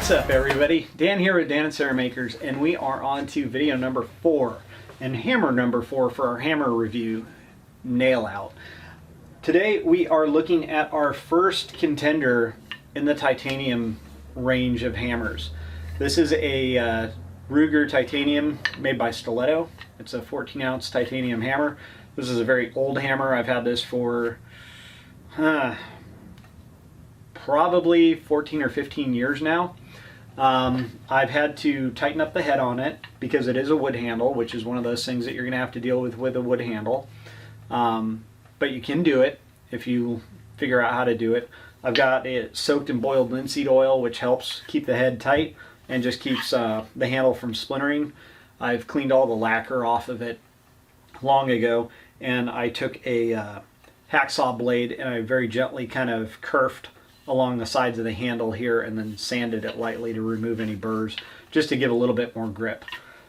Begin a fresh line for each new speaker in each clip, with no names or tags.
What's up, everybody? Dan here with Dan and Sarah Makers, and we are on to video number 4 and hammer number 4 for our hammer review, nail out. Today we are looking at our first contender in the titanium range of hammers. This is a Ruger titanium made by Stiletto. It's a 14-ounce titanium hammer. This is a very old hammer. I've had this for probably 14 or 15 years now. I've had to tighten up the head on it because it is a wood handle, which is one of those things that you're going to have to deal with a wood handle. But you can do it if you figure out how to do it. I've got it soaked in boiled linseed oil, which helps keep the head tight and just keeps the handle from splintering. I've cleaned all the lacquer off of it long ago, and I took a hacksaw blade and I very gently kind of kerfed along the sides of the handle here and then sanded it lightly to remove any burrs, just to give a little bit more grip.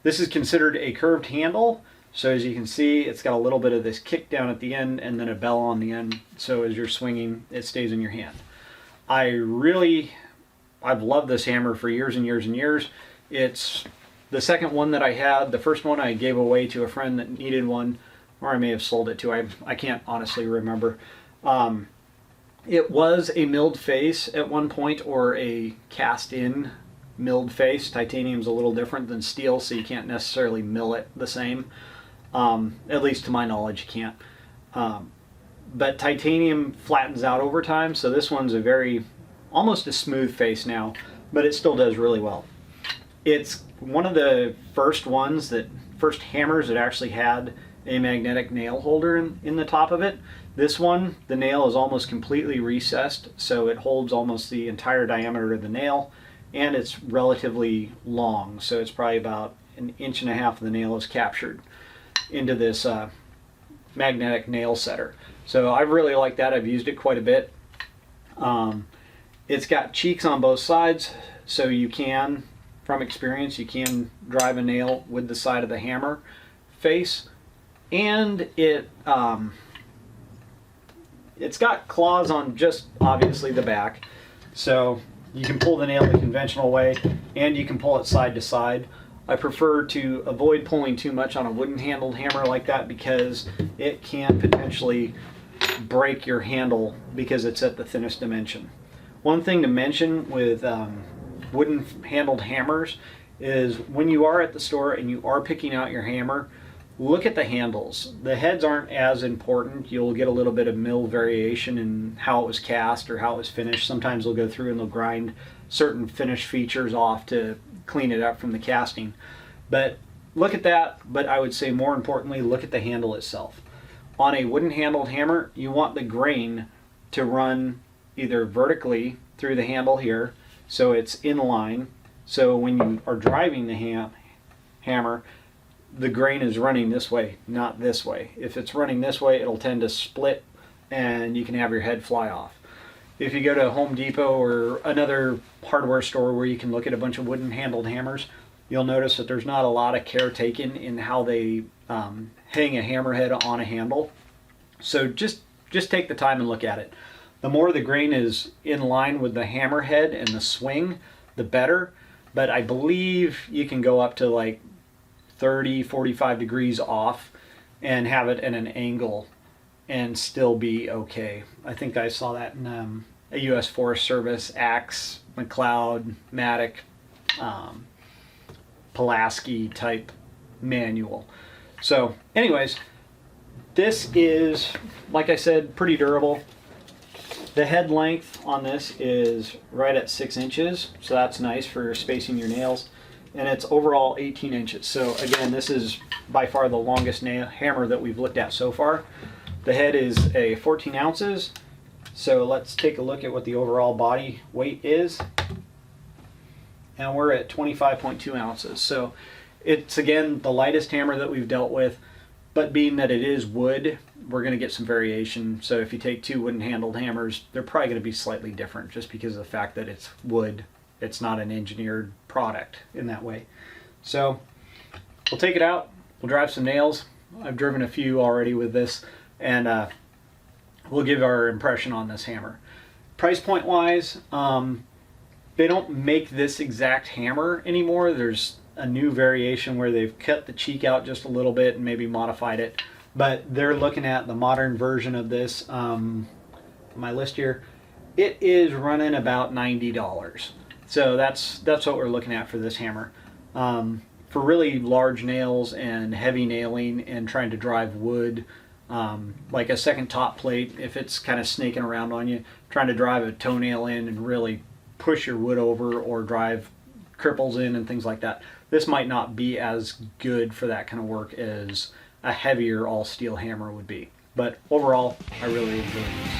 This is considered a curved handle, so as you can see, it's got a little bit of this kick down at the end and then a bell on the end, so as you're swinging, it stays in your hand. I've loved this hammer for years and years and years. It's the second one that I had. The first one I gave away to a friend that needed one, or I may have sold it to. I can't honestly remember. It was a milled face at one point, or a cast-in milled face. Titanium's a little different than steel, so you can't necessarily mill it the same. At least to my knowledge, you can't. But titanium flattens out over time, so this one's almost a smooth face now, but it still does really well. It's one of the first hammers that actually had a magnetic nail holder in the top of it. This one, the nail is almost completely recessed, so it holds almost the entire diameter of the nail, and it's relatively long, so it's probably about 1.5 inches of the nail is captured into this magnetic nail setter. So I really like that. I've used it quite a bit. It's got cheeks on both sides, so you can, from experience, you can drive a nail with the side of the hammer face, and it's got claws on just obviously the back, so you can pull the nail the conventional way and you can pull it side to side. I prefer to avoid pulling too much on a wooden handled hammer like that because it can potentially break your handle because it's at the thinnest dimension. One thing to mention with wooden handled hammers is when you are at the store and you are picking out your hammer, look at the handles. The heads aren't as important. You'll get a little bit of mill variation in how it was cast or how it was finished. Sometimes they'll go through and they'll grind certain finish features off to clean it up from the casting. But look at that, but I would say more importantly, look at the handle itself. On a wooden handled hammer, you want the grain to run either vertically through the handle here, so it's in line, so when you are driving the hammer, the grain is running this way, not this way. If it's running this way, it'll tend to split and you can have your head fly off. If you go to Home Depot or another hardware store where you can look at a bunch of wooden handled hammers, you'll notice that there's not a lot of care taken in how they hang a hammerhead on a handle. So just take the time and look at it. The more the grain is in line with the hammerhead and the swing, the better. But I believe you can go up to like 30, 45 degrees off and have it at an angle and still be okay. I think I saw that in a U.S. Forest Service, Axe, McLeod, Matic, Pulaski type manual. So anyways, this is, like I said, pretty durable. The head length on this is right at 6 inches, so that's nice for spacing your nails. And it's overall 18 inches. So again, this is by far the longest hammer that we've looked at so far. The head is a 14 ounces. So let's take a look at what the overall body weight is. And we're at 25.2 ounces. So it's, again, the lightest hammer that we've dealt with, but being that it is wood, we're going to get some variation. So if you take two wooden handled hammers, they're probably going to be slightly different just because of the fact that it's wood. It's not an engineered product in that way. So we'll take it out, we'll drive some nails. I've driven a few already with this, and we'll give our impression on this hammer. Price point wise, They don't make this exact hammer anymore. There's a new variation where they've cut the cheek out just a little bit and maybe modified it. But they're looking at the modern version of this. My list here, it is running about $90. So that's what we're looking at for this hammer. For really large nails and heavy nailing and trying to drive wood, like a second top plate, if it's kind of snaking around on you, trying to drive a toenail in and really push your wood over or drive cripples in and things like that, this might not be as good for that kind of work as a heavier all steel hammer would be. But overall, I really enjoy this.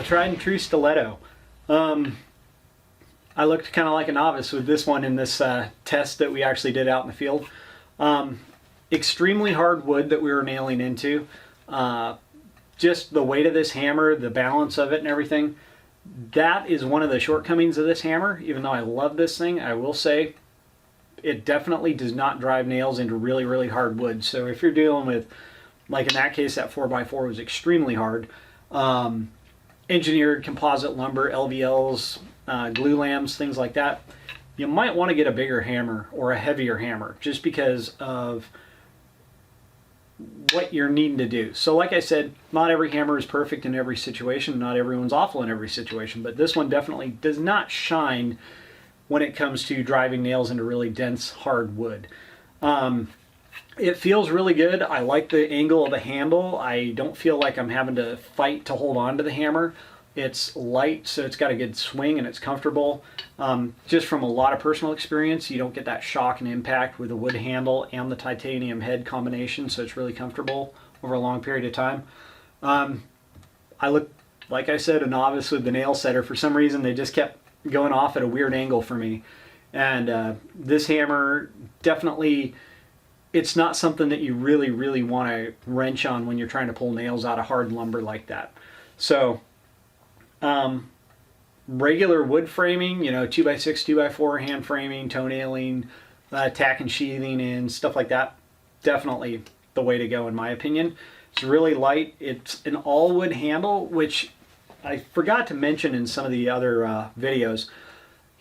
Tried and true stiletto. I looked kind of like a novice with this one in this test that we actually did out in the field. Extremely hard wood that we were nailing into. Just the weight of this hammer, the balance of it and everything, that is one of the shortcomings of this hammer. Even though I love this thing, I will say it definitely does not drive nails into really, really hard wood. So if you're dealing with, like in that case, that 4x4 was extremely hard. Engineered composite lumber, LVLs, glue lams, things like that, you might want to get a bigger hammer or a heavier hammer just because of what you're needing to do. So like I said, not every hammer is perfect in every situation, not everyone's awful in every situation, but this one definitely does not shine when it comes to driving nails into really dense, hard wood. It feels really good. I like the angle of the handle. I don't feel like I'm having to fight to hold on to the hammer. It's light, so it's got a good swing and it's comfortable. Just from a lot of personal experience, you don't get that shock and impact with the wood handle and the titanium head combination, so it's really comfortable over a long period of time. I look, like I said, a novice with the nail setter. For some reason, they just kept going off at a weird angle for me. And this hammer definitely, it's not something that you really, really want to wrench on when you're trying to pull nails out of hard lumber like that. So, regular wood framing, 2x6, 2x4 hand framing, toenailing, tack and sheathing and stuff like that, definitely the way to go in my opinion. It's really light. It's an all wood handle, which I forgot to mention in some of the other videos.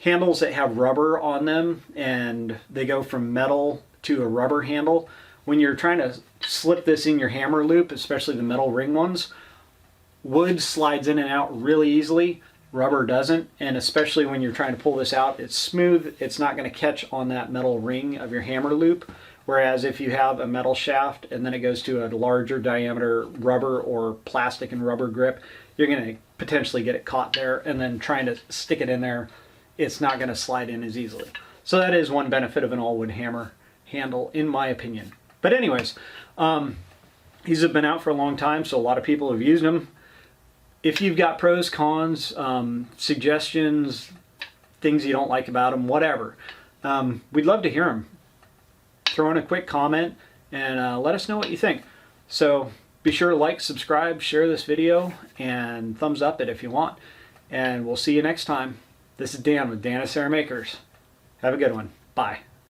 Handles that have rubber on them and they go from metal to a rubber handle. When you're trying to slip this in your hammer loop, especially the metal ring ones, wood slides in and out really easily, rubber doesn't, and especially when you're trying to pull this out, it's smooth, it's not going to catch on that metal ring of your hammer loop, whereas if you have a metal shaft and then it goes to a larger diameter rubber or plastic and rubber grip, you're going to potentially get it caught there, and then trying to stick it in there, it's not going to slide in as easily. So that is one benefit of an all wood hammer handle, in my opinion. But anyways, these have been out for a long time, so a lot of people have used them. If you've got pros, cons, suggestions, things you don't like about them, whatever, we'd love to hear them. Throw in a quick comment and let us know what you think. So be sure to like, subscribe, share this video, and thumbs up it if you want. And we'll see you next time. This is Dan with Dan Makers. Have a good one. Bye.